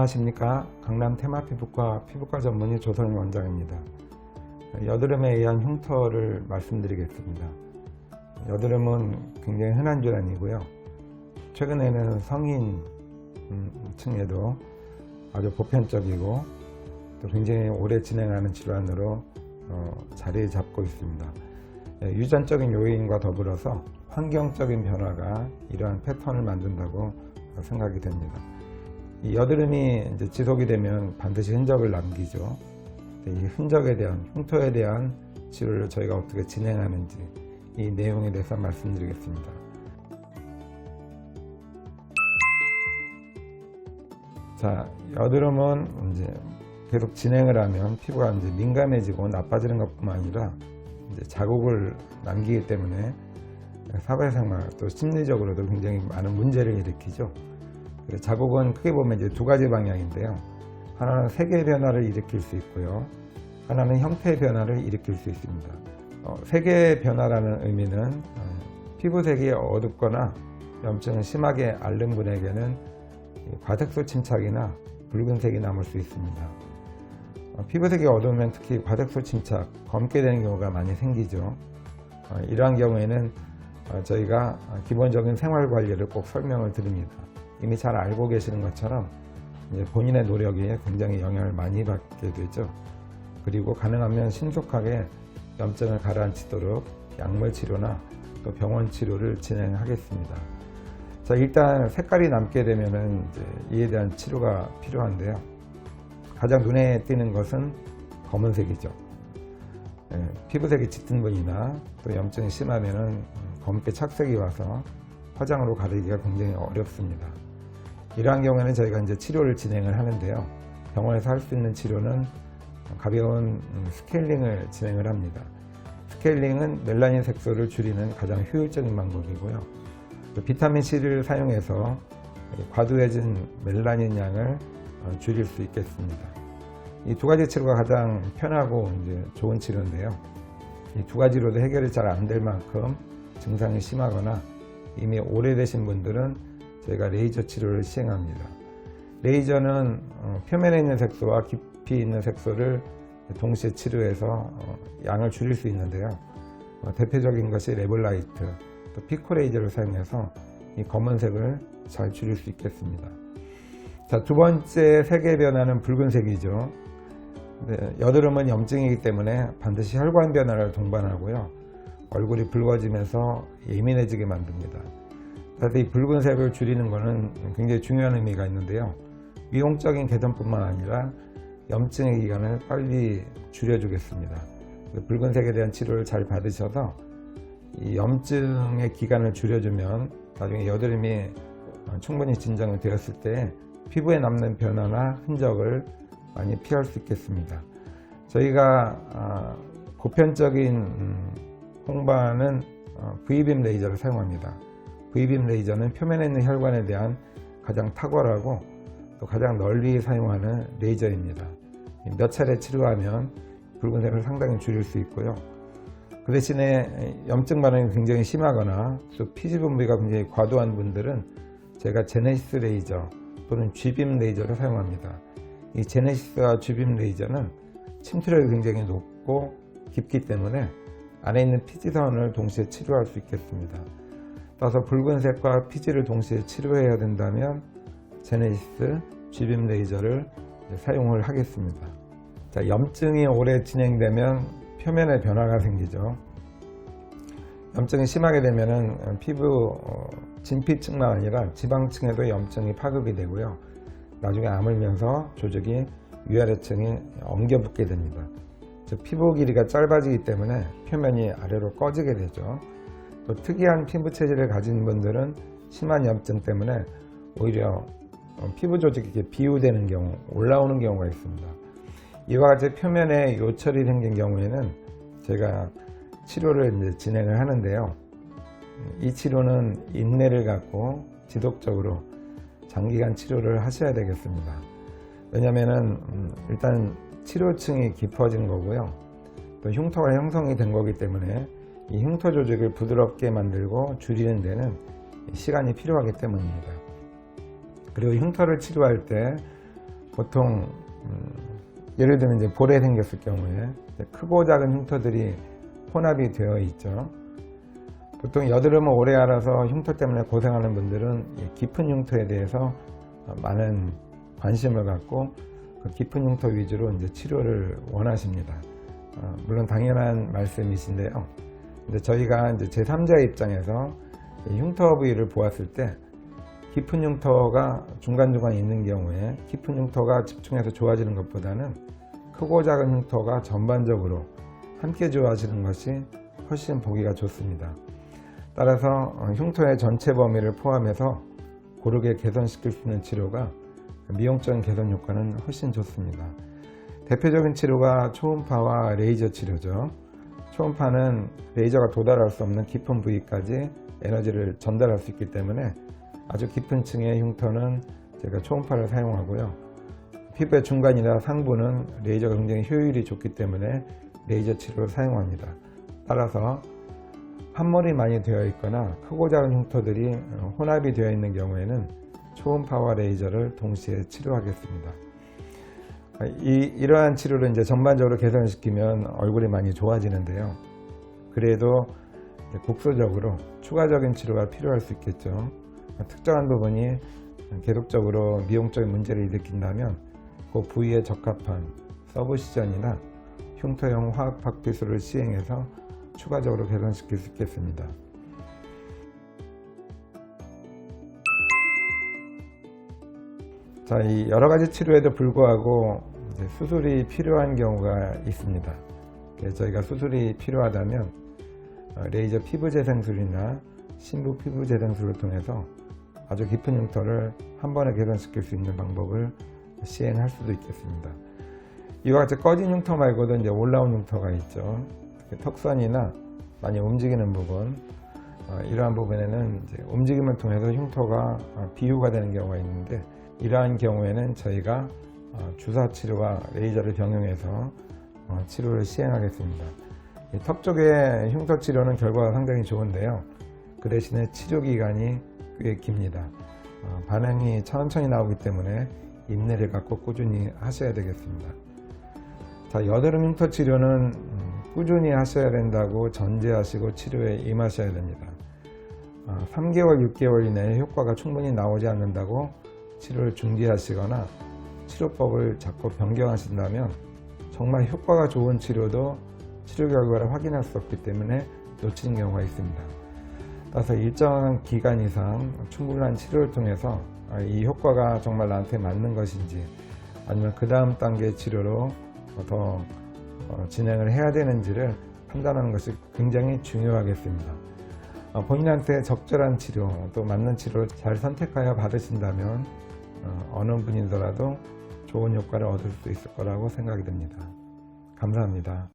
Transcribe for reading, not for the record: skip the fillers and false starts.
안녕하십니까. 강남 테마피부과 피부과 전문의 조선일 원장입니다. 여드름에 의한 흉터를 말씀드리겠습니다. 여드름은 굉장히 흔한 질환이고요. 최근에는 성인층에도 아주 보편적이고 또 굉장히 오래 진행하는 질환으로 자리 잡고 있습니다. 유전적인 요인과 더불어서 환경적인 변화가 이러한 패턴을 만든다고 생각이 됩니다. 이 여드름이 이제 지속이 되면 반드시 흔적을 남기죠. 이 흔적에 대한, 흉터에 대한 치료를 저희가 어떻게 진행하는지 이 내용에 대해서 말씀드리겠습니다. 자, 여드름은 이제 계속 진행을 하면 피부가 이제 민감해지고 나빠지는 것뿐만 아니라 이제 자국을 남기기 때문에 사회생활 또 심리적으로도 굉장히 많은 문제를 일으키죠. 자국은 크게 보면 이제 두 가지 방향인데요. 하나는 색의 변화를 일으킬 수 있고요. 하나는 형태의 변화를 일으킬 수 있습니다. 색의 변화라는 의미는 피부색이 어둡거나 염증을 심하게 앓는 분에게는 과색소 침착이나 붉은색이 남을 수 있습니다. 피부색이 어두우면 특히 과색소 침착, 검게 되는 경우가 많이 생기죠. 이러한 경우에는 저희가 기본적인 생활 관리를 꼭 설명을 드립니다. 이미 잘 알고 계시는 것처럼 이제 본인의 노력이 굉장히 영향을 많이 받게 되죠. 그리고 가능하면 신속하게 염증을 가라앉히도록 약물 치료나 또 병원 치료를 진행하겠습니다. 자, 일단 색깔이 남게 되면은 이제 이에 대한 치료가 필요한데요. 가장 눈에 띄는 것은 검은색이죠. 피부색이 짙은 분이나 또 염증이 심하면은 검게 착색이 와서 화장으로 가리기가 굉장히 어렵습니다. 이러한 경우에는 저희가 이제 치료를 진행을 하는데요. 병원에서 할 수 있는 치료는 가벼운 스케일링을 진행을 합니다. 스케일링은 멜라닌 색소를 줄이는 가장 효율적인 방법이고요. 또 비타민C를 사용해서 과도해진 멜라닌 양을 줄일 수 있겠습니다. 이 두 가지 치료가 가장 편하고 이제 좋은 치료인데요. 이 두 가지로도 해결이 잘 안 될 만큼 증상이 심하거나 이미 오래되신 분들은 저희가 레이저 치료를 시행합니다. 레이저는 표면에 있는 색소와 깊이 있는 색소를 동시에 치료해서 양을 줄일 수 있는데요. 대표적인 것이 레볼라이트, 또 피코레이저를 사용해서 이 검은색을 잘 줄일 수 있겠습니다. 자, 두 번째 색의 변화는 붉은색이죠. 여드름은 염증이기 때문에 반드시 혈관 변화를 동반하고요. 얼굴이 붉어지면서 예민해지게 만듭니다. 그래서 이 붉은색을 줄이는 것은 굉장히 중요한 의미가 있는데요. 미용적인 개선뿐만 아니라 염증의 기간을 빨리 줄여주겠습니다. 붉은색에 대한 치료를 잘 받으셔서 이 염증의 기간을 줄여주면 나중에 여드름이 충분히 진정이 되었을 때 피부에 남는 변화나 흔적을 많이 피할 수 있겠습니다. 저희가 보편적인 홍반은 V빔 레이저를 사용합니다. V빔 레이저는 표면에 있는 혈관에 대한 가장 탁월하고 또 가장 널리 사용하는 레이저입니다. 몇 차례 치료하면 붉은색을 상당히 줄일 수 있고요. 그 대신에 염증 반응이 굉장히 심하거나 또 피지 분비가 굉장히 과도한 분들은 제가 제네시스 레이저 또는 G빔 레이저를 사용합니다. 이 제네시스와 G빔 레이저는 침투력이 굉장히 높고 깊기 때문에 안에 있는 피지선을 동시에 치료할 수 있겠습니다. 따라서 붉은색과 피지를 동시에 치료해야 된다면 제네시스, G빔 레이저를 사용을 하겠습니다. 자, 염증이 오래 진행되면 표면에 변화가 생기죠. 염증이 심하게 되면 피부 진피층만 아니라 지방층에도 염증이 파급이 되고요. 나중에 아물면서 조직이 위아래층이 엉겨붙게 됩니다. 즉, 피부 길이가 짧아지기 때문에 표면이 아래로 꺼지게 되죠. 또 특이한 피부 체질을 가진 분들은 심한 염증 때문에 오히려 피부 조직이 이렇게 비유되는 경우, 올라오는 경우가 있습니다. 이와 같이 표면에 요철이 생긴 경우에는 제가 치료를 이제 진행을 하는데요. 이 치료는 인내를 갖고 지속적으로 장기간 치료를 하셔야 되겠습니다. 왜냐하면 일단 치료층이 깊어진 거고요. 또 흉터가 형성이 된 거기 때문에 이 흉터 조직을 부드럽게 만들고 줄이는 데는 시간이 필요하기 때문입니다. 그리고 흉터를 치료할 때 보통 예를 들면 이제 볼에 생겼을 경우에 크고 작은 흉터들이 혼합이 되어 있죠. 보통 여드름을 오래 앓아서 흉터 때문에 고생하는 분들은 깊은 흉터에 대해서 많은 관심을 갖고 그 깊은 흉터 위주로 이제 치료를 원하십니다. 물론 당연한 말씀이신데요. 근데 저희가 이제 제3자의 입장에서 이 흉터 부위를 보았을 때 깊은 흉터가 중간중간 있는 경우에 깊은 흉터가 집중해서 좋아지는 것보다는 크고 작은 흉터가 전반적으로 함께 좋아지는 것이 훨씬 보기가 좋습니다. 따라서 흉터의 전체 범위를 포함해서 고르게 개선시킬 수 있는 치료가 미용적인 개선 효과는 훨씬 좋습니다. 대표적인 치료가 초음파와 레이저 치료죠. 초음파는 레이저가 도달할 수 없는 깊은 부위까지 에너지를 전달할 수 있기 때문에 아주 깊은 층의 흉터는 제가 초음파를 사용하고요. 피부의 중간이나 상부는 레이저가 굉장히 효율이 좋기 때문에 레이저 치료를 사용합니다. 따라서 함몰이 많이 되어 있거나 크고 작은 흉터들이 혼합이 되어 있는 경우에는 초음파와 레이저를 동시에 치료하겠습니다. 이러한 치료를 이제 전반적으로 개선시키면 얼굴이 많이 좋아지는데요. 그래도 국소적으로 추가적인 치료가 필요할 수 있겠죠. 특정한 부분이 계속적으로 미용적인 문제를 일으킨다면 그 부위에 적합한 서브시전이나 흉터형 화학 박피술을 시행해서 추가적으로 개선시킬 수 있겠습니다. 자, 이 여러 가지 치료에도 불구하고 이제 수술이 필요한 경우가 있습니다. 그래서 저희가 수술이 필요하다면 레이저 피부 재생술이나 신부 피부 재생술을 통해서 아주 깊은 흉터를 한 번에 개선시킬 수 있는 방법을 시행할 수도 있겠습니다. 이와 같이 꺼진 흉터 말고도 이제 올라온 흉터가 있죠. 턱선이나 많이 움직이는 부분, 이러한 부분에는 이제 움직임을 통해서 흉터가 비유가 되는 경우가 있는데, 이러한 경우에는 저희가 주사 치료와 레이저를 병용해서 치료를 시행하겠습니다. 턱 쪽의 흉터 치료는 결과가 상당히 좋은데요. 그 대신에 치료 기간이 꽤 깁니다. 반응이 천천히 나오기 때문에 인내를 갖고 꾸준히 하셔야 되겠습니다. 자, 여드름 흉터 치료는 꾸준히 하셔야 된다고 전제하시고 치료에 임하셔야 됩니다. 3개월, 6개월 이내에 효과가 충분히 나오지 않는다고 치료를 중지하시거나 치료법을 자꾸 변경하신다면 정말 효과가 좋은 치료도 치료 결과를 확인할 수 없기 때문에 놓치는 경우가 있습니다. 따라서 일정한 기간 이상 충분한 치료를 통해서 이 효과가 정말 나한테 맞는 것인지, 아니면 그 다음 단계의 치료로 더 진행을 해야 되는지를 판단하는 것이 굉장히 중요하겠습니다. 본인한테 적절한 치료, 또 맞는 치료를 잘 선택하여 받으신다면 어느 분이더라도 좋은 효과를 얻을 수 있을 거라고 생각이 됩니다. 감사합니다.